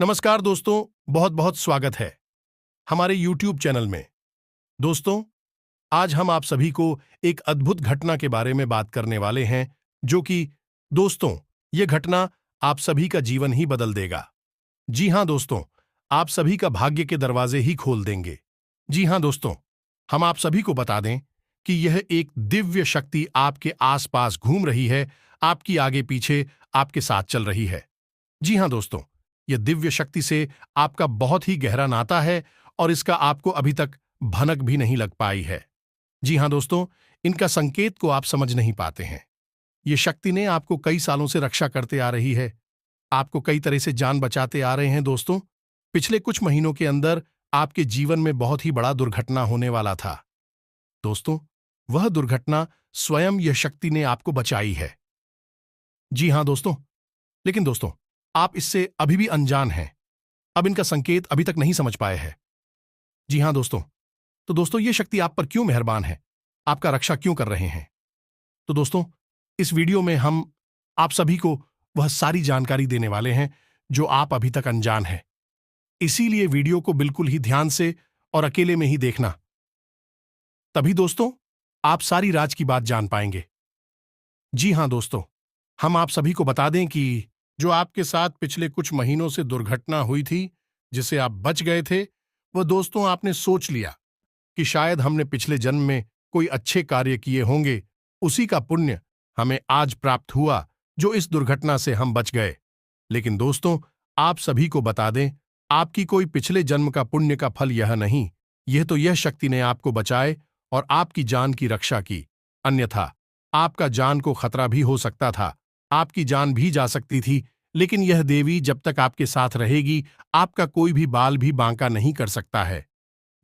नमस्कार दोस्तों, बहुत बहुत स्वागत है हमारे YouTube चैनल में। दोस्तों, आज हम आप सभी को एक अद्भुत घटना के बारे में बात करने वाले हैं, जो कि दोस्तों, ये घटना आप सभी का जीवन ही बदल देगा। जी हाँ दोस्तों, आप सभी का भाग्य के दरवाजे ही खोल देंगे। जी हाँ दोस्तों, हम आप सभी को बता दें कि यह एक दिव्य शक्ति आपके आसपास घूम रही है, आपकी आगे पीछे आपके साथ चल रही है। जी हाँ दोस्तों, यह दिव्य शक्ति से आपका बहुत ही गहरा नाता है और इसका आपको अभी तक भनक भी नहीं लग पाई है। जी हाँ दोस्तों, इनका संकेत को आप समझ नहीं पाते हैं। ये शक्ति ने आपको कई सालों से रक्षा करते आ रही है, आपको कई तरह से जान बचाते आ रहे हैं। दोस्तों, पिछले कुछ महीनों के अंदर आपके जीवन में बहुत ही बड़ा दुर्घटना होने वाला था। दोस्तों, वह दुर्घटना स्वयं यह शक्ति ने आपको बचाई है। जी हाँ दोस्तों, लेकिन दोस्तों, आप इससे अभी भी अनजान हैं, अब इनका संकेत अभी तक नहीं समझ पाए हैं। जी हाँ दोस्तों, तो दोस्तों, ये शक्ति आप पर क्यों मेहरबान है, आपका रक्षा क्यों कर रहे हैं? तो दोस्तों, इस वीडियो में हम आप सभी को वह सारी जानकारी देने वाले हैं जो आप अभी तक अनजान हैं। इसीलिए वीडियो को बिल्कुल ही ध्यान से और अकेले में ही देखना, तभी दोस्तों आप सारी राज की बात जान पाएंगे। जी हाँ दोस्तों, हम आप सभी को बता दें कि जो आपके साथ पिछले कुछ महीनों से दुर्घटना हुई थी, जिसे आप बच गए थे, वह दोस्तों आपने सोच लिया कि शायद हमने पिछले जन्म में कोई अच्छे कार्य किए होंगे, उसी का पुण्य हमें आज प्राप्त हुआ जो इस दुर्घटना से हम बच गए। लेकिन दोस्तों, आप सभी को बता दें, आपकी कोई पिछले जन्म का पुण्य का फल यह नहीं, यह तो यह शक्ति ने आपको बचाए और आपकी जान की रक्षा की। अन्यथा आपका जान को खतरा भी हो सकता था, आपकी जान भी जा सकती थी। लेकिन यह देवी जब तक आपके साथ रहेगी, आपका कोई भी बाल भी बांका नहीं कर सकता है।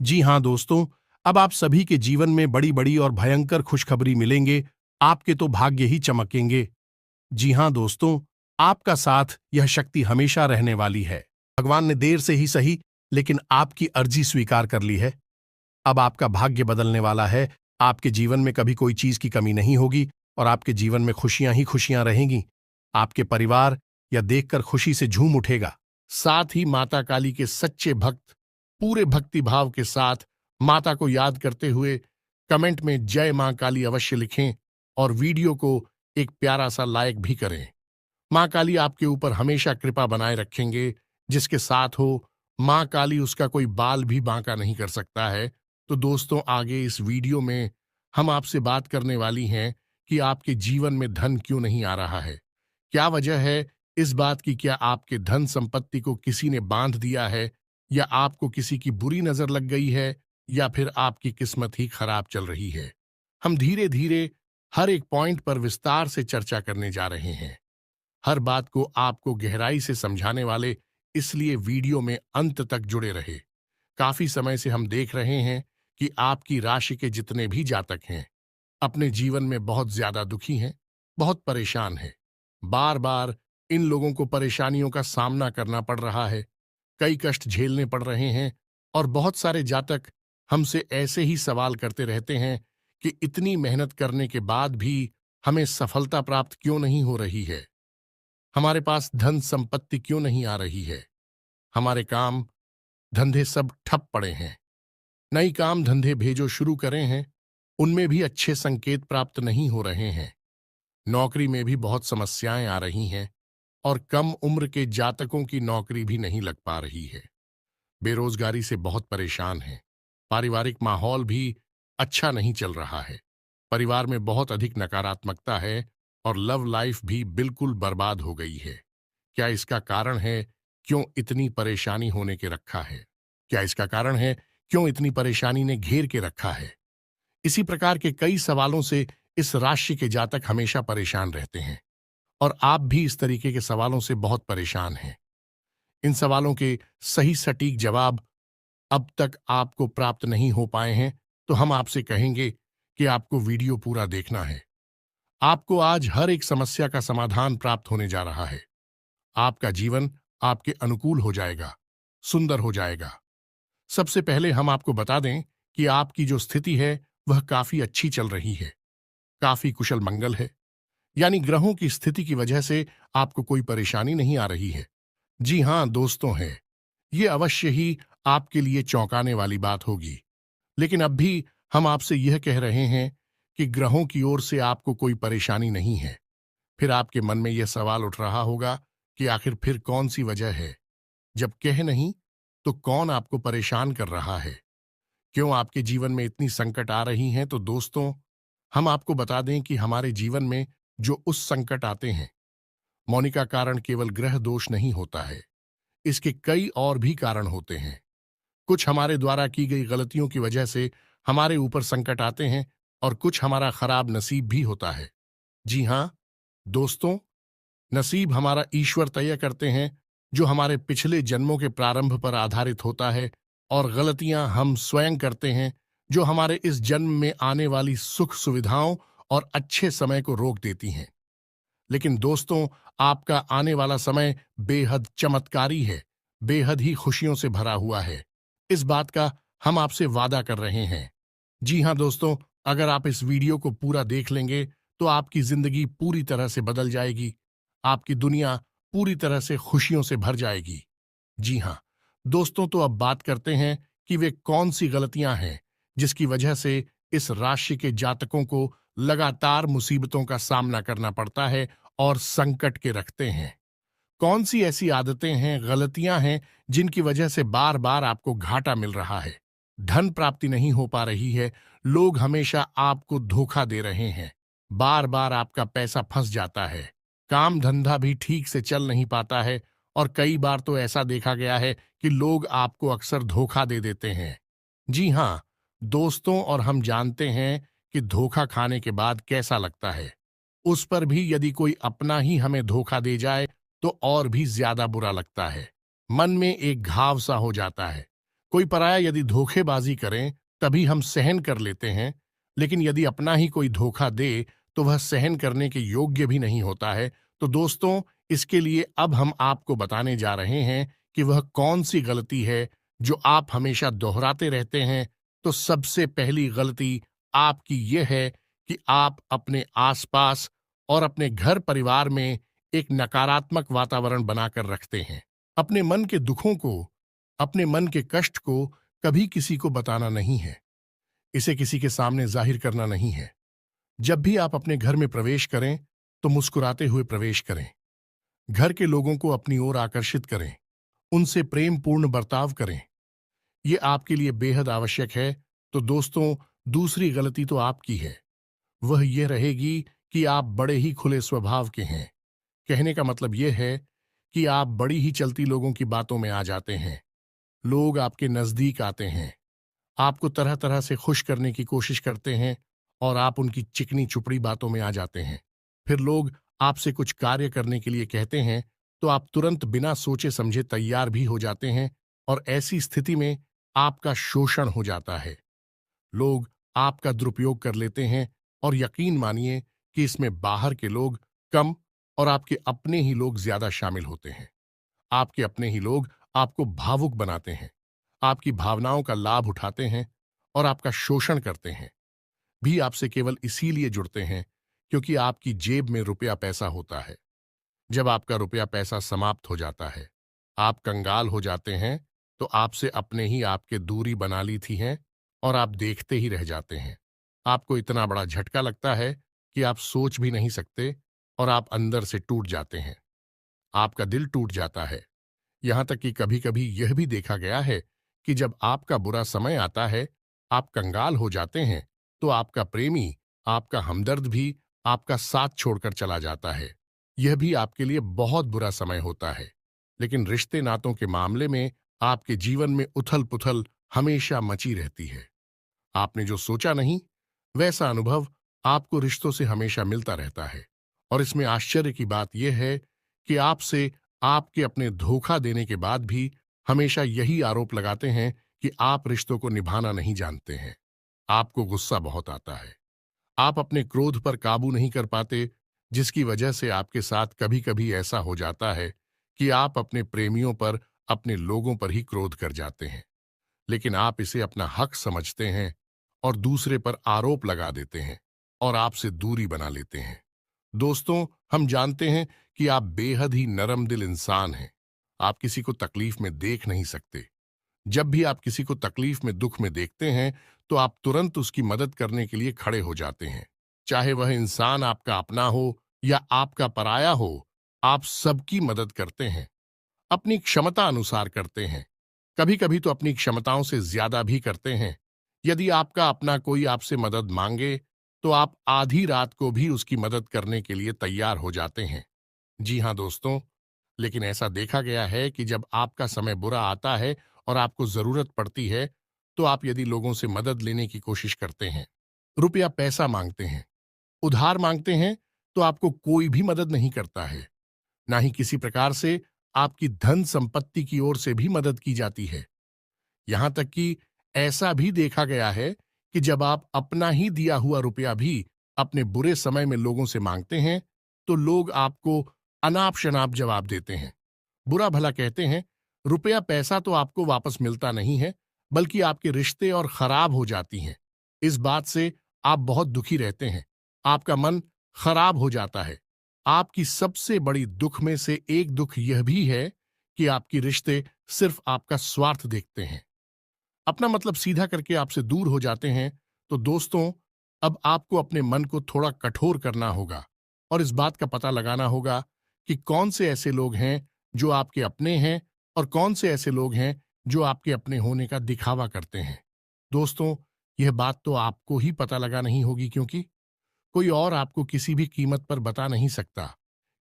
जी हाँ दोस्तों, अब आप सभी के जीवन में बड़ी बड़ी और भयंकर खुशखबरी मिलेंगे, आपके तो भाग्य ही चमकेंगे। जी हाँ दोस्तों, आपका साथ यह शक्ति हमेशा रहने वाली है। भगवान ने देर से ही सही, लेकिन आपकी अर्जी स्वीकार कर ली है। अब आपका भाग्य बदलने वाला है, आपके जीवन में कभी कोई चीज की कमी नहीं होगी और आपके जीवन में खुशियां ही खुशियां रहेंगी। आपके परिवार यह देखकर खुशी से झूम उठेगा। साथ ही माता काली के सच्चे भक्त पूरे भक्ति भाव के साथ माता को याद करते हुए कमेंट में जय मां काली अवश्य लिखें और वीडियो को एक प्यारा सा लाइक भी करें। मां काली आपके ऊपर हमेशा कृपा बनाए रखेंगे। जिसके साथ हो मां काली, उसका कोई बाल भी बांका नहीं कर सकता है। तो दोस्तों, आगे इस वीडियो में हम आपसे बात करने वाली हैं कि आपके जीवन में धन क्यों नहीं आ रहा है, क्या वजह है इस बात की। क्या आपके धन संपत्ति को किसी ने बांध दिया है, या आपको किसी की बुरी नजर लग गई है, या फिर आपकी किस्मत ही खराब चल रही है। हम धीरे धीरे हर एक पॉइंट पर विस्तार से चर्चा करने जा रहे हैं, हर बात को आपको गहराई से समझाने वाले, इसलिए वीडियो में अंत तक जुड़े रहे। काफी समय से हम देख रहे हैं कि आपकी राशि के जितने भी जातक हैं, अपने जीवन में बहुत ज्यादा दुखी हैं, बहुत परेशान हैं। बार बार इन लोगों को परेशानियों का सामना करना पड़ रहा है, कई कष्ट झेलने पड़ रहे हैं। और बहुत सारे जातक हमसे ऐसे ही सवाल करते रहते हैं कि इतनी मेहनत करने के बाद भी हमें सफलता प्राप्त क्यों नहीं हो रही है, हमारे पास धन संपत्ति क्यों नहीं आ रही है, हमारे काम धंधे सब ठप पड़े हैं, नई काम धंधे भेजो शुरू करें हैं, उनमें भी अच्छे संकेत प्राप्त नहीं हो रहे हैं, नौकरी में भी बहुत समस्याएं आ रही हैं और कम उम्र के जातकों की नौकरी भी नहीं लग पा रही है, बेरोजगारी से बहुत परेशान हैं, पारिवारिक माहौल भी अच्छा नहीं चल रहा है, परिवार में बहुत अधिक नकारात्मकता है और लव लाइफ भी बिल्कुल बर्बाद हो गई है। क्या इसका कारण है क्यों इतनी परेशानी होने के रखा है? क्या इसका कारण है क्यों इतनी परेशानी ने घेर के रखा है? इसी प्रकार के कई सवालों से इस राशि के जातक हमेशा परेशान रहते हैं और आप भी इस तरीके के सवालों से बहुत परेशान हैं। इन सवालों के सही सटीक जवाब अब तक आपको प्राप्त नहीं हो पाए हैं, तो हम आपसे कहेंगे कि आपको वीडियो पूरा देखना है। आपको आज हर एक समस्या का समाधान प्राप्त होने जा रहा है। आपका जीवन आपके अनुकूल हो जाएगा, सुंदर हो जाएगा। सबसे पहले हम आपको बता दें कि आपकी जो स्थिति है वह काफी अच्छी चल रही है, काफी कुशल मंगल है, यानी ग्रहों की स्थिति की वजह से आपको कोई परेशानी नहीं आ रही है। जी हाँ दोस्तों है, ये अवश्य ही आपके लिए चौंकाने वाली बात होगी। लेकिन अब भी हम आपसे यह कह रहे हैं कि ग्रहों की ओर से आपको कोई परेशानी नहीं है। फिर आपके मन में यह सवाल उठ रहा होगा कि आखिर फिर कौन सी वजह है? जब कह नहीं, तो कौन आपको परेशान कर रहा है? क्यों आपके जीवन में इतनी संकट आ रही हैं? तो दोस्तों, हम आपको बता दें कि हमारे जीवन में जो उस संकट आते हैं, मौनी का कारण केवल ग्रह दोष नहीं होता है। इसके कई और भी कारण होते हैं। कुछ हमारे द्वारा की गई गलतियों की वजह से हमारे ऊपर संकट आते हैं और कुछ हमारा खराब नसीब भी होता है। जी हाँ दोस्तों, नसीब हमारा ईश्वर तय करते हैं, जो हमारे पिछले जन्मों के प्रारंभ पर आधारित होता है, और गलतियां हम स्वयं करते हैं, जो हमारे इस जन्म में आने वाली सुख सुविधाओं और अच्छे समय को रोक देती हैं। लेकिन दोस्तों, आपका आने वाला समय बेहद चमत्कारी है, बेहद ही खुशियों से भरा हुआ है। इस बात का हम आपसे वादा कर रहे हैं। जी हाँ दोस्तों, अगर आप इस वीडियो को पूरा देख लेंगे तो आपकी जिंदगी पूरी तरह से बदल जाएगी। आपकी दुनिया पूरी तरह से खुशियों से भर जाएगी। जी हाँ दोस्तों, तो अब बात करते हैं कि वे कौन सी गलतियां हैं जिसकी वजह से इस राशि के जातकों को लगातार मुसीबतों का सामना करना पड़ता है और संकट के रखते हैं। कौन सी ऐसी आदतें हैं, गलतियां हैं जिनकी वजह से बार बार आपको घाटा मिल रहा है, धन प्राप्ति नहीं हो पा रही है, लोग हमेशा आपको धोखा दे रहे हैं, बार बार आपका पैसा फंस जाता है, काम धंधा भी ठीक से चल नहीं पाता है, और कई बार तो ऐसा देखा गया है कि लोग आपको अक्सर धोखा दे देते हैं। जी हाँ दोस्तों, और हम जानते हैं कि धोखा खाने के बाद कैसा लगता है। उस पर भी यदि कोई अपना ही हमें धोखा दे जाए तो और भी ज्यादा बुरा लगता है। मन में एक घाव सा हो जाता है। कोई पराया यदि धोखेबाजी करें तभी हम सहन कर लेते हैं, लेकिन यदि अपना ही कोई धोखा दे तो वह सहन करने के योग्य भी नहीं होता है। तो दोस्तों, इसके लिए अब हम आपको बताने जा रहे हैं कि वह कौन सी गलती है जो आप हमेशा दोहराते रहते हैं। तो सबसे पहली गलती आपकी यह है कि आप अपने आसपास और अपने घर परिवार में एक नकारात्मक वातावरण बनाकर रखते हैं। अपने मन के दुखों को, अपने मन के कष्ट को कभी किसी को बताना नहीं है, इसे किसी के सामने जाहिर करना नहीं है। जब भी आप अपने घर में प्रवेश करें तो मुस्कुराते हुए प्रवेश करें। घर के लोगों को अपनी ओर आकर्षित करें, उनसे प्रेम पूर्ण बर्ताव करें। ये आपके लिए बेहद आवश्यक है। तो दोस्तों, दूसरी गलती तो आपकी है, वह यह रहेगी कि आप बड़े ही खुले स्वभाव के हैं। कहने का मतलब यह है कि आप बड़ी ही चलती लोगों की बातों में आ जाते हैं। लोग आपके नजदीक आते हैं, आपको तरह तरह से खुश करने की कोशिश करते हैं, और आप उनकी चिकनी चुपड़ी बातों में आ जाते हैं। फिर लोग आपसे कुछ कार्य करने के लिए कहते हैं तो आप तुरंत बिना सोचे समझे तैयार भी हो जाते हैं, और ऐसी स्थिति में आपका शोषण हो जाता है। लोग आपका दुरुपयोग कर लेते हैं, और यकीन मानिए कि इसमें बाहर के लोग कम और आपके अपने ही लोग ज्यादा शामिल होते हैं। आपके अपने ही लोग आपको भावुक बनाते हैं, आपकी भावनाओं का लाभ उठाते हैं और आपका शोषण करते हैं। भी आपसे केवल इसीलिए जुड़ते हैं क्योंकि आपकी जेब में रुपया पैसा होता है। जब आपका रुपया पैसा समाप्त हो जाता है, आप कंगाल हो जाते हैं, तो आपसे अपने ही आपके दूरी बना ली थी हैं, और आप देखते ही रह जाते हैं। आपको इतना बड़ा झटका लगता है कि आप सोच भी नहीं सकते, और आप अंदर से टूट जाते हैं। आपका दिल टूट जाता है। यहां तक कि कभी कभी यह भी देखा गया है कि जब आपका बुरा समय आता है, आप कंगाल हो जाते हैं, तो आपका प्रेमी, आपका हमदर्द भी आपका साथ छोड़कर चला जाता है। यह भी आपके लिए बहुत बुरा समय होता है। लेकिन रिश्ते नातों के मामले में आपके जीवन में उथल पुथल हमेशा मची रहती है। आपने जो सोचा नहीं, वैसा अनुभव आपको रिश्तों से हमेशा मिलता रहता है। और इसमें आश्चर्य की बात यह है कि आपसे आपके अपने धोखा देने के बाद भी हमेशा यही आरोप लगाते हैं कि आप रिश्तों को निभाना नहीं जानते हैं। आपको गुस्सा बहुत आता है, आप अपने क्रोध पर काबू नहीं कर पाते, जिसकी वजह से आपके साथ कभी कभी ऐसा हो जाता है कि आप अपने प्रेमियों पर, अपने लोगों पर ही क्रोध कर जाते हैं। लेकिन आप इसे अपना हक समझते हैं और दूसरे पर आरोप लगा देते हैं और आपसे दूरी बना लेते हैं। दोस्तों, हम जानते हैं कि आप बेहद ही नरम दिल इंसान हैं। आप किसी को तकलीफ में देख नहीं सकते। जब भी आप किसी को तकलीफ में, दुख में देखते हैं, तो आप तुरंत उसकी मदद करने के लिए खड़े हो जाते हैं। चाहे वह इंसान आपका अपना हो या आपका पराया हो, आप सबकी मदद करते हैं। अपनी क्षमता अनुसार करते हैं। कभी कभी तो अपनी क्षमताओं से ज्यादा भी करते हैं। यदि आपका अपना कोई आपसे मदद मांगे, तो आप आधी रात को भी उसकी मदद करने के लिए तैयार हो जाते हैं। जी हाँ दोस्तों, लेकिन ऐसा देखा गया है कि जब आपका समय बुरा आता है और आपको जरूरत पड़ती है, तो आप यदि लोगों से मदद लेने की कोशिश करते हैं, रुपया पैसा मांगते हैं, उधार मांगते हैं, तो आपको कोई भी मदद नहीं करता है। ना ही किसी प्रकार से आपकी धन संपत्ति की ओर से भी मदद की जाती है। यहां तक कि ऐसा भी देखा गया है कि जब आप अपना ही दिया हुआ रुपया भी अपने बुरे समय में लोगों से मांगते हैं, तो लोग आपको अनाप शनाप जवाब देते हैं, बुरा भला कहते हैं। रुपया पैसा तो आपको वापस मिलता नहीं है, बल्कि आपके रिश्ते और खराब हो जाती हैं। इस बात से आप बहुत दुखी रहते हैं, आपका मन खराब हो जाता है। आपकी सबसे बड़ी दुख में से एक दुख यह भी है कि आपके रिश्ते सिर्फ आपका स्वार्थ देखते हैं, अपना मतलब सीधा करके आपसे दूर हो जाते हैं। तो दोस्तों, अब आपको अपने मन को थोड़ा कठोर करना होगा और इस बात का पता लगाना होगा कि कौन से ऐसे लोग हैं जो आपके अपने हैं और कौन से ऐसे लोग हैं जो आपके अपने होने का दिखावा करते हैं। दोस्तों, यह बात तो आपको ही पता लगा नहीं होगी, क्योंकि कोई और आपको किसी भी कीमत पर बता नहीं सकता,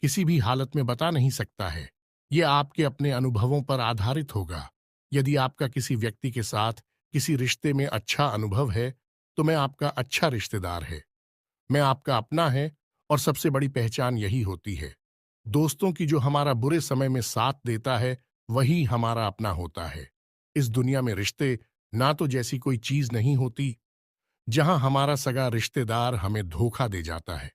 किसी भी हालत में बता नहीं सकता है। यह आपके अपने अनुभवों पर आधारित होगा। यदि आपका किसी व्यक्ति के साथ किसी रिश्ते में अच्छा अनुभव है, तो मैं आपका अच्छा रिश्तेदार है, मैं आपका अपना है, और सबसे बड़ी पहचान यही होती है दोस्तों की, जो हमारा बुरे समय में साथ देता है, वही हमारा अपना होता है। इस दुनिया में रिश्ते ना तो जैसी कोई चीज नहीं होती। जहां हमारा सगा रिश्तेदार हमें धोखा दे जाता है,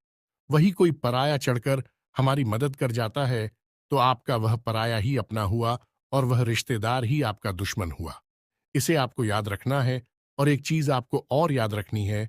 वही कोई पराया चढ़कर हमारी मदद कर जाता है, तो आपका वह पराया ही अपना हुआ और वह रिश्तेदार ही आपका दुश्मन हुआ। इसे आपको याद रखना है। और एक चीज आपको और याद रखनी है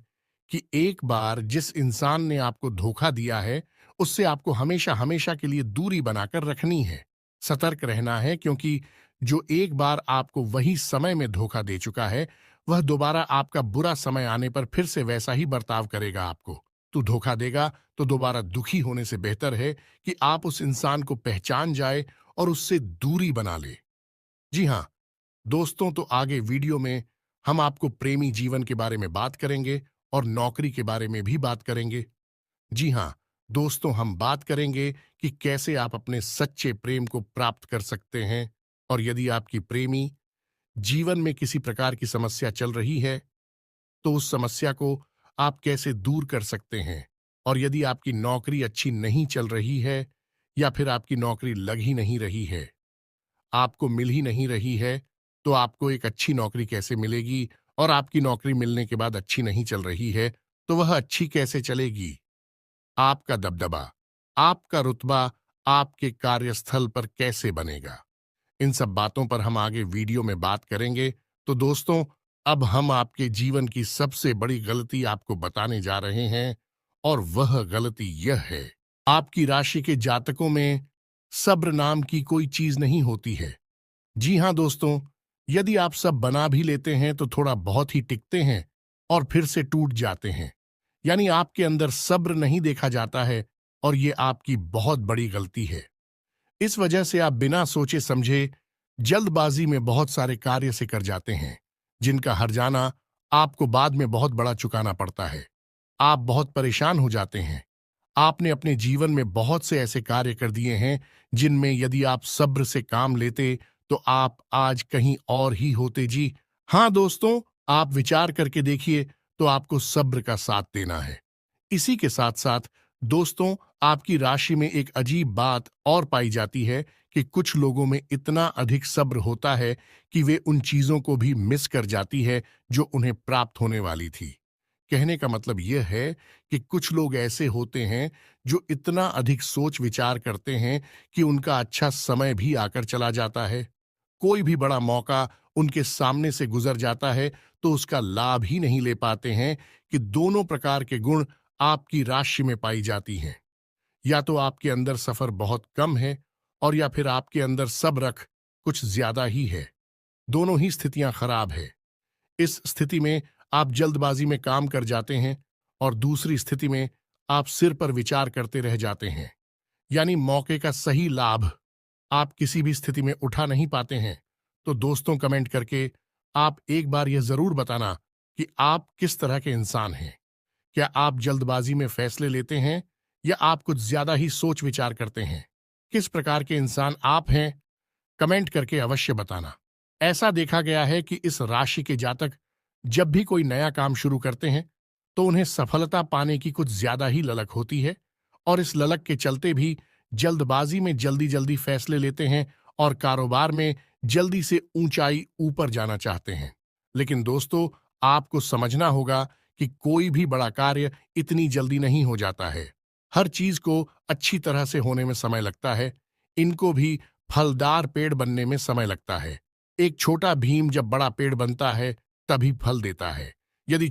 कि एक बार जिस इंसान ने आपको धोखा दिया है, उससे आपको हमेशा हमेशा के लिए दूरी बनाकर रखनी है। सतर्क रहना है, क्योंकि जो एक बार आपको वही समय में धोखा दे चुका है, वह दोबारा आपका बुरा समय आने पर फिर से वैसा ही बर्ताव करेगा आपको। तो धोखा देगा तो दोबारा दुखी होने से बेहतर है कि आप उस इंसान को पहचान जाए और उससे दूरी बना ले। जी हाँ दोस्तों, तो आगे वीडियो में हम आपको प्रेमी जीवन के बारे में बात करेंगे और नौकरी के बारे में भी बात करेंगे। जी हाँ दोस्तों, हम बात करेंगे कि कैसे आप अपने सच्चे प्रेम को प्राप्त कर सकते हैं, और यदि आपकी प्रेमी जीवन में किसी प्रकार की समस्या चल रही है, तो उस समस्या को आप कैसे दूर कर सकते हैं। और यदि आपकी नौकरी अच्छी नहीं चल रही है, या फिर आपकी नौकरी लग ही नहीं रही है, आपको मिल ही नहीं रही है, तो आपको एक अच्छी नौकरी कैसे मिलेगी, और आपकी नौकरी मिलने के बाद अच्छी नहीं चल रही है, तो वह अच्छी कैसे चलेगी। आपका दबदबा, आपका रुतबा आपके कार्यस्थल पर कैसे बनेगा, इन सब बातों पर हम आगे वीडियो में बात करेंगे। तो दोस्तों, अब हम आपके जीवन की सबसे बड़ी गलती आपको बताने जा रहे हैं, और वह गलती यह है, आपकी राशि के जातकों में सब्र नाम की कोई चीज नहीं होती है। जी हाँ दोस्तों, यदि आप सब बना भी लेते हैं, तो थोड़ा बहुत ही टिकते हैं और फिर से टूट जाते हैं। यानी आपके अंदर सब्र नहीं देखा जाता है, और ये आपकी बहुत बड़ी गलती है। इस वजह से आप बिना सोचे समझे जल्दबाजी में बहुत सारे कार्य से कर जाते हैं, जिनका हर्जाना आपको बाद में बहुत बड़ा चुकाना पड़ता है। आप बहुत परेशान हो जाते हैं। आपने अपने जीवन में बहुत से ऐसे कार्य कर दिए हैं, जिनमें यदि आप सब्र से काम लेते, तो आप आज कहीं और ही होते। जी हाँ दोस्तों, आप विचार करके देखिए, तो आपको सब्र का साथ देना है। इसी के साथ साथ दोस्तों, आपकी राशि में एक अजीब बात और पाई जाती है कि कुछ लोगों में इतना अधिक सब्र होता है कि वे उन चीजों को भी मिस कर जाती है जो उन्हें प्राप्त होने वाली थी। कहने का मतलब यह है कि कुछ लोग ऐसे होते हैं जो इतना अधिक सोच विचार करते हैं कि उनका अच्छा समय भी आकर चला जाता है। कोई भी बड़ा मौका उनके सामने से गुजर जाता है, तो उसका लाभ ही नहीं ले पाते हैं कि दोनों प्रकार के गुण आपकी राशि में पाई जाती हैं। या तो आपके अंदर सफर बहुत कम है और या फिर आपके अंदर सब्र कुछ ज्यादा ही है। दोनों ही स्थितियां खराब है। इस स्थिति में आप जल्दबाजी में काम कर जाते हैं और दूसरी स्थिति में आप सिर पर विचार करते रह जाते हैं, यानी मौके का सही लाभ आप किसी भी स्थिति में उठा नहीं पाते हैं। तो दोस्तों, कमेंट करके आप एक बार यह जरूर बताना कि आप किस तरह के इंसान हैं। क्या आप जल्दबाजी में फैसले लेते हैं या आप कुछ ज्यादा ही सोच विचार करते हैं? किस प्रकार के इंसान आप हैं, कमेंट करके अवश्य बताना। ऐसा देखा गया है कि इस राशि के जातक जब भी कोई नया काम शुरू करते हैं तो उन्हें सफलता पाने की कुछ ज्यादा ही ललक होती है और इस ललक के चलते भी जल्दबाजी में जल्दी जल्दी फैसले लेते हैं और कारोबार में जल्दी से ऊंचाई ऊपर जाना चाहते हैं। लेकिन दोस्तों, आपको समझना होगा कि कोई भी बड़ा कार्य इतनी जल्दी नहीं हो जाता है। हर चीज को अच्छी तरह से होने में समय लगता है। इनको भी फलदार पेड़ बनने में समय लगता है। एक छोटा भीम जब बड़ा पेड़ बनता है तभी फल देता है। यदि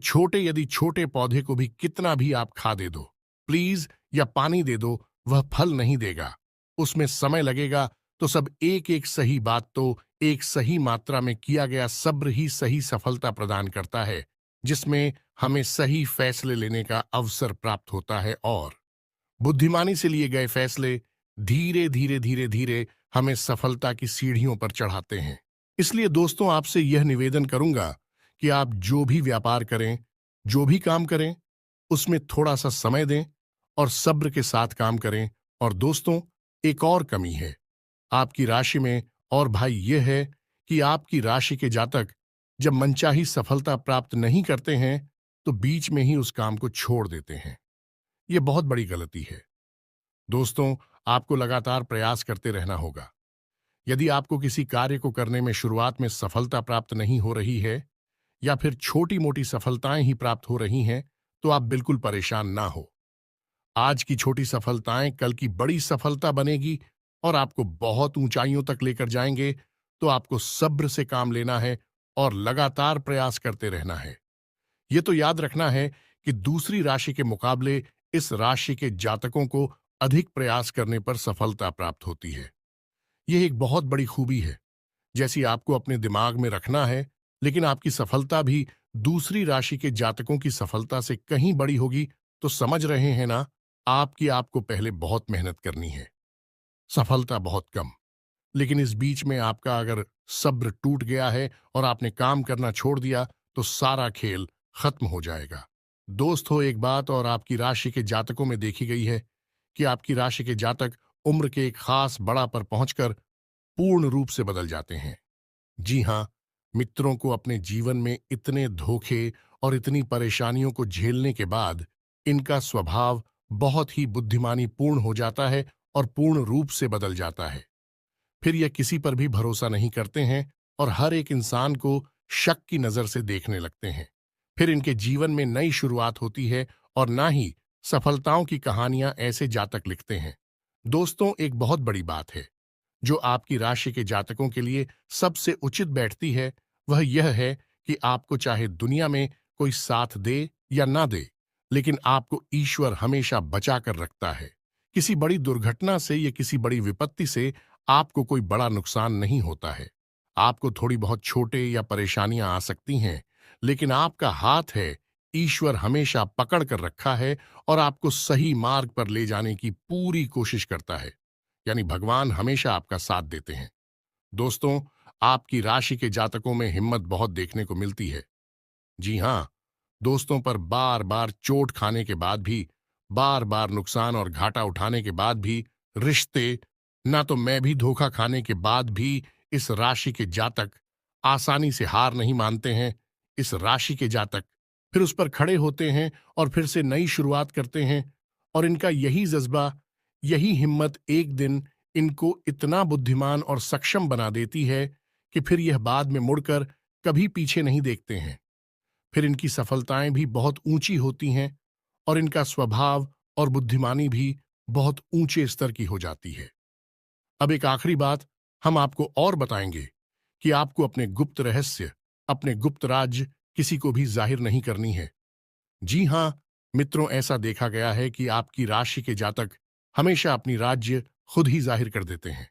छोटे पौधे को भी कितना भी आप खा दे दो, प्लीज, या पानी दे दो, वह फल नहीं देगा। उसमें समय लगेगा। तो सब एक एक सही बात तो एक सही मात्रा में किया गया सब्र ही सही सफलता प्रदान करता है, जिसमें हमें सही फैसले लेने का अवसर प्राप्त होता है और बुद्धिमानी से लिए गए फैसले धीरे धीरे धीरे धीरे हमें सफलता की सीढ़ियों पर चढ़ाते हैं। इसलिए दोस्तों, आपसे यह निवेदन करूंगा कि आप जो भी व्यापार करें, जो भी काम करें, उसमें थोड़ा सा समय दें और सब्र के साथ काम करें। और दोस्तों, एक और कमी है आपकी राशि में, और भाई यह है कि आपकी राशि के जातक जब मनचाही सफलता प्राप्त नहीं करते हैं तो बीच में ही उस काम को छोड़ देते हैं। यह बहुत बड़ी गलती है। दोस्तों, आपको लगातार प्रयास करते रहना होगा। यदि आपको किसी कार्य को करने में शुरुआत में सफलता प्राप्त नहीं हो रही है या फिर छोटी मोटी सफलताएं ही प्राप्त हो रही हैं, तो आप बिल्कुल परेशान ना हो। आज की छोटी सफलताएं कल की बड़ी सफलता बनेगी और आपको बहुत ऊंचाइयों तक लेकर जाएंगे। तो आपको सब्र से काम लेना है और लगातार प्रयास करते रहना है। यह तो याद रखना है कि दूसरी राशि के मुकाबले इस राशि के जातकों को अधिक प्रयास करने पर सफलता प्राप्त होती है। यह एक बहुत बड़ी खूबी है, जैसी आपको अपने दिमाग में रखना है। लेकिन आपकी सफलता भी दूसरी राशि के जातकों की सफलता से कहीं बड़ी होगी। तो समझ रहे हैं ना, आपको पहले बहुत मेहनत करनी है, सफलता बहुत कम। लेकिन इस बीच में आपका अगर सब्र टूट गया है और आपने काम करना छोड़ दिया तो सारा खेल खत्म हो जाएगा। दोस्तों, एक बात और आपकी राशि के जातकों में देखी गई है कि आपकी राशि के जातक उम्र के एक खास बड़ा पर पहुंचकर पूर्ण रूप से बदल जाते हैं। जी हां, मित्रों को अपने जीवन में इतने धोखे और इतनी परेशानियों को झेलने के बाद इनका स्वभाव बहुत ही बुद्धिमानी पूर्ण हो जाता है और पूर्ण रूप से बदल जाता है। फिर यह किसी पर भी भरोसा नहीं करते हैं और हर एक इंसान को शक की नजर से देखने लगते हैं। फिर इनके जीवन में नई शुरुआत होती है और ना ही सफलताओं की कहानियां ऐसे जातक लिखते हैं। दोस्तों, एक बहुत बड़ी बात है जो आपकी राशि के जातकों के लिए सबसे उचित बैठती है, वह यह है कि आपको चाहे दुनिया में कोई साथ दे या ना दे, लेकिन आपको ईश्वर हमेशा बचा कर रखता है। किसी बड़ी दुर्घटना से या किसी बड़ी विपत्ति से आपको कोई बड़ा नुकसान नहीं होता है। आपको थोड़ी बहुत छोटे या परेशानियां आ सकती हैं, लेकिन आपका हाथ है, ईश्वर हमेशा पकड़ कर रखा है और आपको सही मार्ग पर ले जाने की पूरी कोशिश करता है। यानी भगवान हमेशा आपका साथ देते हैं। दोस्तों, आपकी राशि के जातकों में हिम्मत बहुत देखने को मिलती है। जी हां, दोस्तों पर बार बार चोट खाने के बाद भी, बार बार नुकसान और घाटा उठाने के बाद भी, रिश्ते, ना तो मैं भी धोखा खाने के बाद भी इस राशि के जातक आसानी से हार नहीं मानते हैं। इस राशि के जातक फिर उस पर खड़े होते हैं और फिर से नई शुरुआत करते हैं। और इनका यही जज्बा, यही हिम्मत एक दिन इनको इतना बुद्धिमान और सक्षम बना देती है कि फिर यह बाद में मुड़कर कभी पीछे नहीं देखते हैं। फिर इनकी सफलताएं भी बहुत ऊंची होती हैं और इनका स्वभाव और बुद्धिमानी भी बहुत ऊंचे स्तर की हो जाती है। अब एक आखिरी बात हम आपको और बताएंगे कि आपको अपने गुप्त रहस्य, अपने गुप्त राज किसी को भी जाहिर नहीं करनी है। जी हां, मित्रों, ऐसा देखा गया है कि आपकी राशि के जातक हमेशा अपनी राज्य खुद ही जाहिर कर देते हैं।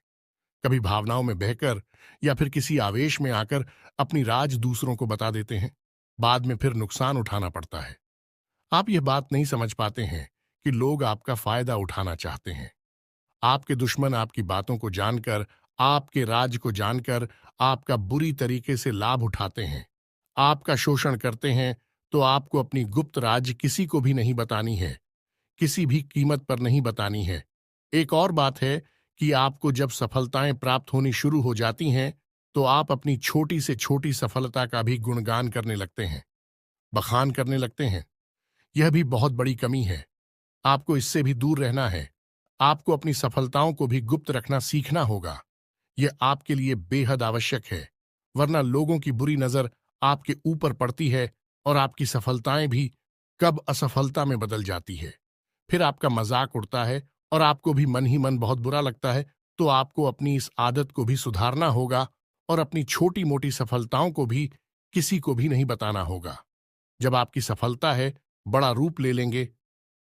कभी भावनाओं में बहकर या फिर किसी आवेश में आकर अपनी राज दूसरों को बता देते हैं। बाद में फिर नुकसान उठाना पड़ता है। आप यह बात नहीं समझ पाते हैं कि लोग आपका फायदा उठाना चाहते हैं। आपके दुश्मन आपकी बातों को जानकर, आपके राज को जानकर आपका बुरी तरीके से लाभ उठाते हैं, आपका शोषण करते हैं। तो आपको अपनी गुप्त राज किसी को भी नहीं बतानी है, किसी भी कीमत पर नहीं बतानी है। एक और बात है कि आपको जब सफलताएं प्राप्त होनी शुरू हो जाती हैं, तो आप अपनी छोटी से छोटी सफलता का भी गुणगान करने लगते हैं, बखान करने लगते हैं। यह भी बहुत बड़ी कमी है। आपको इससे भी दूर रहना है। आपको अपनी सफलताओं को भी गुप्त रखना सीखना होगा। यह आपके लिए बेहद आवश्यक है, वरना लोगों की बुरी नजर आपके ऊपर पड़ती है और आपकी सफलताएं भी कब असफलता में बदल जाती है। फिर आपका मजाक उड़ता है और आपको भी मन ही मन बहुत बुरा लगता है। तो आपको अपनी इस आदत को भी सुधारना होगा और अपनी छोटी मोटी सफलताओं को भी किसी को भी नहीं बताना होगा। जब आपकी सफलता है बड़ा रूप ले लेंगे,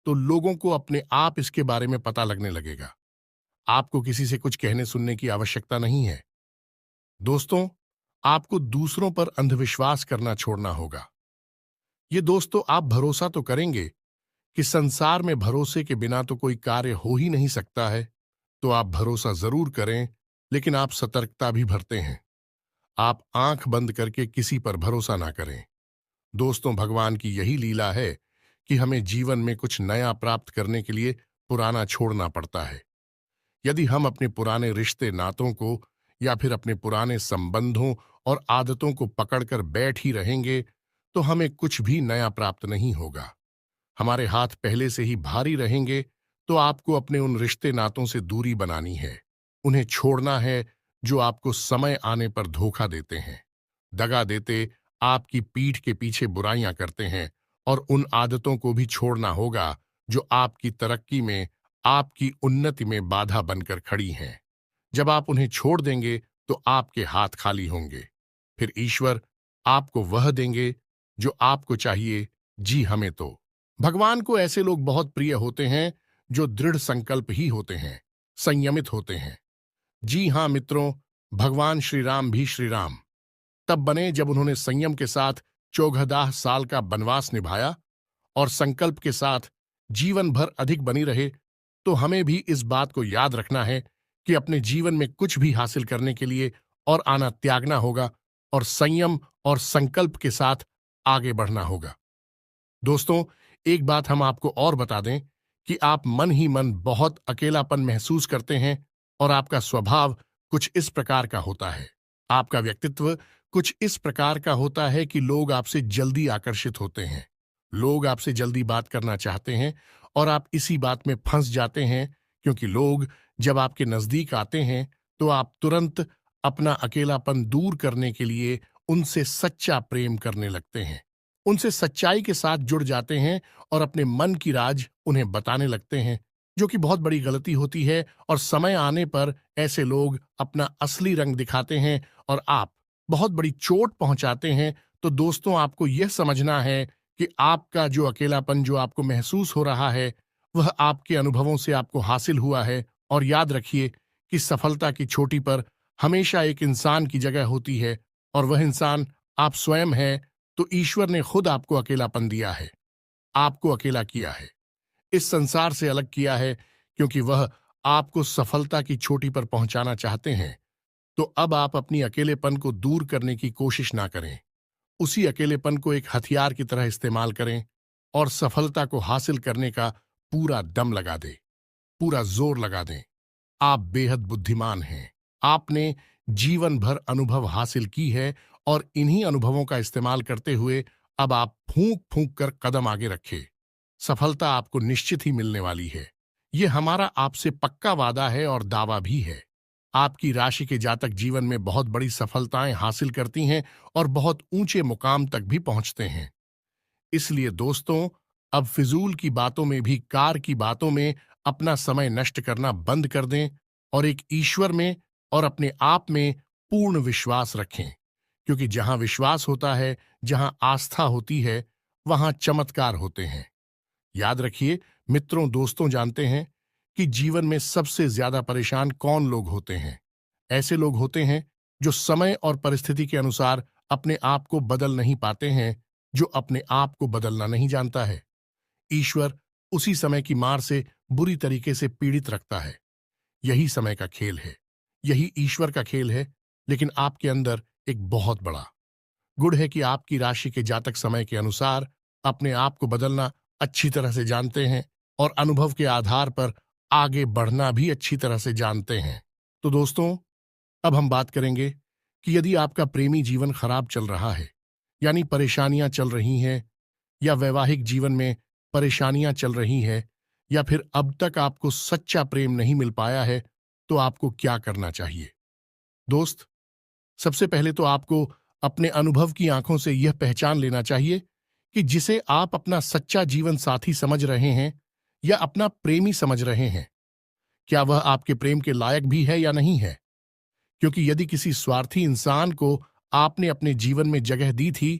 तो लोगों को अपने आप इसके बारे में पता लगने लगेगा। आपको किसी से कुछ कहने सुनने की आवश्यकता नहीं है। दोस्तों, आपको दूसरों पर अंधविश्वास करना छोड़ना होगा। ये दोस्तों, आप भरोसा तो करेंगे कि संसार में भरोसे के बिना तो कोई कार्य हो ही नहीं सकता है। तो आप भरोसा जरूर करें, लेकिन आप सतर्कता भी बरतें हैं। आप आंख बंद करके किसी पर भरोसा ना करें। दोस्तों, भगवान की यही लीला है कि हमें जीवन में कुछ नया प्राप्त करने के लिए पुराना छोड़ना पड़ता है। यदि हम अपने पुराने रिश्ते नातों को या फिर अपने पुराने संबंधों और आदतों को पकड़कर बैठ ही रहेंगे, तो हमें कुछ भी नया प्राप्त नहीं होगा। हमारे हाथ पहले से ही भारी रहेंगे। तो आपको अपने उन रिश्ते नातों से दूरी बनानी है। उन्हें छोड़ना है जो आपको समय आने पर धोखा देते हैं, दगा देते, आपकी पीठ के पीछे बुराइयां करते हैं। और उन आदतों को भी छोड़ना होगा जो आपकी तरक्की में, आपकी उन्नति में बाधा बनकर खड़ी हैं। जब आप उन्हें छोड़ देंगे, तो आपके हाथ खाली होंगे। फिर ईश्वर आपको वह देंगे जो आपको चाहिए। जी, हमें तो भगवान को ऐसे लोग बहुत प्रिय होते हैं जो दृढ़ संकल्प ही होते हैं, संयमित होते हैं। जी हां मित्रों, भगवान श्री राम भी श्री राम तब बने जब उन्होंने संयम के साथ 14 साल का वनवास निभाया और संकल्प के साथ जीवन भर अधिक बनी रहे। तो हमें भी इस बात को याद रखना है कि अपने जीवन में कुछ भी हासिल करने के लिए और आना त्यागना होगा और संयम और संकल्प के साथ आगे बढ़ना होगा। दोस्तों, एक बात हम आपको और बता दें कि आप मन ही मन बहुत अकेलापन महसूस करते हैं और आपका स्वभाव कुछ इस प्रकार का होता है। आपका व्यक्तित्व कुछ इस प्रकार का होता है कि लोग आपसे जल्दी आकर्षित होते हैं। लोग आपसे जल्दी बात करना चाहते हैं और आप इसी बात में फंस जाते हैं, क्योंकि लोग जब आपके नजदीक आते हैं, तो आप तुरंत अपना अकेलापन दूर करने के लिए उनसे सच्चा प्रेम करने लगते हैं। उनसे सच्चाई के साथ जुड़ जाते हैं और अपने मन की राज उन्हें बताने लगते हैं, जो कि बहुत बड़ी गलती होती है। और समय आने पर ऐसे लोग अपना असली रंग दिखाते हैं और आप बहुत बड़ी चोट पहुंचाते हैं। तो दोस्तों, आपको यह समझना है कि आपका जो अकेलापन जो आपको महसूस हो रहा है, वह आपके अनुभवों से आपको हासिल हुआ है। और याद रखिए कि सफलता की चोटी पर हमेशा एक इंसान की जगह होती है, और वह इंसान आप स्वयं हैं। तो ईश्वर ने खुद आपको अकेलापन दिया है, आपको अकेला किया है, इस संसार से अलग किया है, क्योंकि वह आपको सफलता की चोटी पर पहुंचाना चाहते हैं। तो अब आप अपनी अकेलेपन को दूर करने की कोशिश ना करें। उसी अकेलेपन को एक हथियार की तरह इस्तेमाल करें और सफलता को हासिल करने का पूरा दम लगा दें, पूरा जोर लगा दें। आप बेहद बुद्धिमान हैं। आपने जीवन भर अनुभव हासिल की है और इन्हीं अनुभवों का इस्तेमाल करते हुए अब आप फूंक फूंक कर कदम आगे रखें। सफलता आपको निश्चित ही मिलने वाली है। यह हमारा आपसे पक्का वादा है और दावा भी है। आपकी राशि के जातक जीवन में बहुत बड़ी सफलताएं हासिल करती हैं और बहुत ऊंचे मुकाम तक भी पहुंचते हैं। इसलिए दोस्तों, अब फिजूल की बातों में भी, कार की बातों में अपना समय नष्ट करना बंद कर दें और एक ईश्वर में और अपने आप में पूर्ण विश्वास रखें। क्योंकि जहां विश्वास होता है, जहां आस्था होती है, वहां चमत्कार होते हैं। याद रखिए मित्रों, दोस्तों, जानते हैं कि जीवन में सबसे ज्यादा परेशान कौन लोग होते हैं? ऐसे लोग होते हैं जो समय और परिस्थिति के अनुसार अपने आप को बदल नहीं पाते हैं, जो अपने आप को बदलना नहीं जानता है। ईश्वर उसी समय की मार से बुरी तरीके से पीड़ित रखता है। यही समय का खेल है, यही ईश्वर का खेल है। लेकिन आपके अंदर एक बहुत बड़ा गुण है कि आपकी राशि के जातक समय के अनुसार अपने आप को बदलना अच्छी तरह से जानते हैं और अनुभव के आधार पर आगे बढ़ना भी अच्छी तरह से जानते हैं। तो दोस्तों, अब हम बात करेंगे कि यदि आपका प्रेमी जीवन खराब चल रहा है, यानी परेशानियां चल रही हैं, या वैवाहिक जीवन में परेशानियां चल रही हैं, या फिर अब तक आपको सच्चा प्रेम नहीं मिल पाया है, तो आपको क्या करना चाहिए? दोस्त, सबसे पहले तो आपको अपने अनुभव की आंखों से यह पहचान लेना चाहिए कि जिसे आप अपना सच्चा जीवन साथी समझ रहे हैं या अपना प्रेमी समझ रहे हैं, क्या वह आपके प्रेम के लायक भी है या नहीं है। क्योंकि यदि किसी स्वार्थी इंसान को आपने अपने जीवन में जगह दी थी,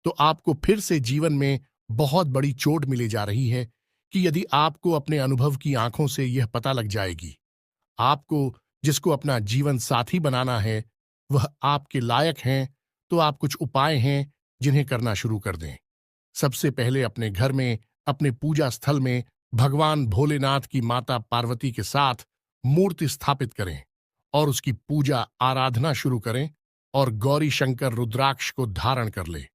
तो आपको फिर से जीवन में बहुत बड़ी चोट मिली जा रही है कि यदि आपको अपने अनुभव की आंखों से यह पता लग जाएगी, आपको जिसको अपना जीवन साथी बनाना है वह आपके लायक हैं, तो आप कुछ उपाय हैं जिन्हें करना शुरू कर दें। सबसे पहले अपने घर में, अपने पूजा स्थल में भगवान भोलेनाथ की माता पार्वती के साथ मूर्ति स्थापित करें और उसकी पूजा आराधना शुरू करें और गौरी शंकर रुद्राक्ष को धारण कर ले।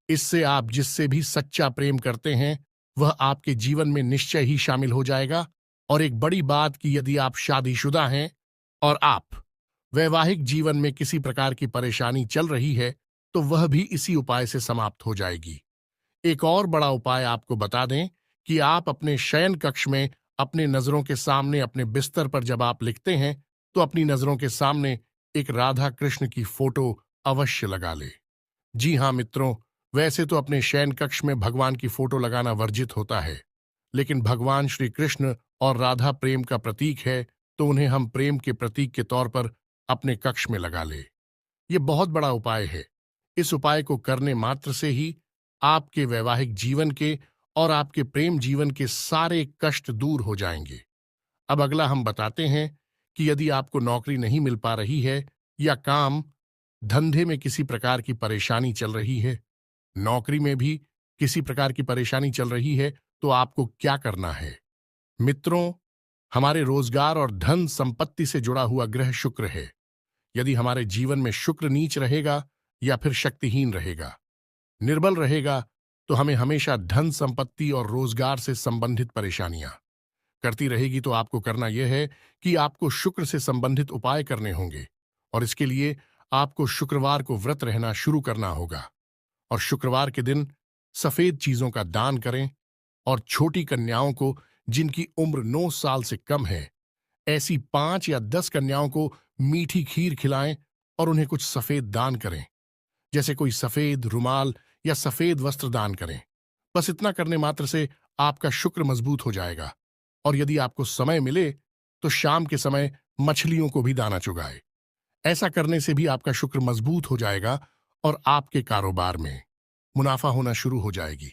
इससे आप जिससे भी सच्चा प्रेम करते हैं वह आपके जीवन में निश्चय ही शामिल हो जाएगा। और एक बड़ी बात कि यदि आप शादीशुदा हैं और आप वैवाहिक जीवन में किसी प्रकार की परेशानी चल रही है, तो वह भी इसी उपाय से समाप्त हो जाएगी। एक और बड़ा उपाय आपको बता दें कि आप अपने शयन कक्ष में अपने नजरों के सामने अपने बिस्तर पर जब आप लिखते हैं, तो अपनी नजरों के सामने एक राधा कृष्ण की फोटो अवश्य लगा ले। जी हाँ मित्रों, वैसे तो अपने शयन कक्ष में भगवान की फोटो लगाना वर्जित होता है, लेकिन भगवान श्री कृष्ण और राधा प्रेम का प्रतीक है, तो उन्हें हम प्रेम के प्रतीक के तौर पर अपने कक्ष में लगा ले। ये बहुत बड़ा उपाय है। इस उपाय को करने मात्र से ही आपके वैवाहिक जीवन के और आपके प्रेम जीवन के सारे कष्ट दूर हो जाएंगे। अब अगला हम बताते हैं कि यदि आपको नौकरी नहीं मिल पा रही है या काम धंधे में किसी प्रकार की परेशानी चल रही है, नौकरी में भी किसी प्रकार की परेशानी चल रही है, तो आपको क्या करना है? मित्रों, हमारे रोजगार और धन संपत्ति से जुड़ा हुआ ग्रह शुक्र है। यदि हमारे जीवन में शुक्र नीच रहेगा या फिर शक्तिहीन रहेगा, निर्बल रहेगा, तो हमें हमेशा धन संपत्ति और रोजगार से संबंधित परेशानियां करती रहेगी। तो आपको करना यह है कि आपको शुक्र से संबंधित उपाय करने होंगे, और इसके लिए आपको शुक्रवार को व्रत रहना शुरू करना होगा। और शुक्रवार के दिन सफेद चीजों का दान करें और छोटी कन्याओं को जिनकी उम्र 9 साल से कम है, ऐसी 5 या 10 कन्याओं को मीठी खीर खिलाएं और उन्हें कुछ सफेद दान करें, जैसे कोई सफेद रुमाल या सफेद वस्त्र दान करें। बस इतना करने मात्र से आपका शुक्र मजबूत हो जाएगा। और यदि आपको समय मिले तो शाम के समय मछलियों को भी दाना चुगाए। ऐसा करने से भी आपका शुक्र मजबूत हो जाएगा और आपके कारोबार में मुनाफा होना शुरू हो जाएगी।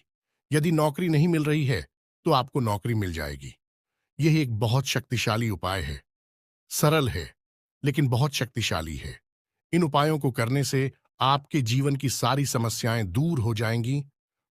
यदि नौकरी नहीं मिल रही है तो आपको नौकरी मिल जाएगी। यह एक बहुत शक्तिशाली उपाय है, सरल है लेकिन बहुत शक्तिशाली है। इन उपायों को करने से आपके जीवन की सारी समस्याएं दूर हो जाएंगी।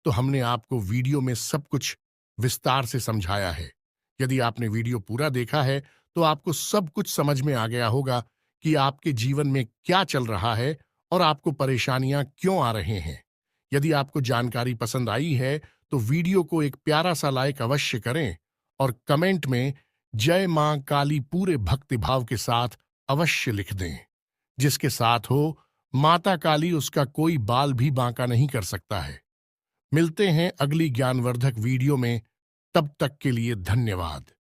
तो हमने आपको वीडियो में सब कुछ विस्तार से समझाया है। यदि आपने वीडियो पूरा देखा है तो आपको सब कुछ समझ में आ गया होगा कि आपके जीवन में क्या चल रहा है और आपको परेशानियां क्यों आ रहे हैं। यदि आपको जानकारी पसंद आई है तो वीडियो को एक प्यारा सा लाइक अवश्य करें और कमेंट में जय मां काली पूरे भक्तिभाव के साथ अवश्य लिख दें। जिसके साथ हो माता काली, उसका कोई बाल भी बांका नहीं कर सकता है। मिलते हैं अगली ज्ञानवर्धक वीडियो में, तब तक के लिए धन्यवाद।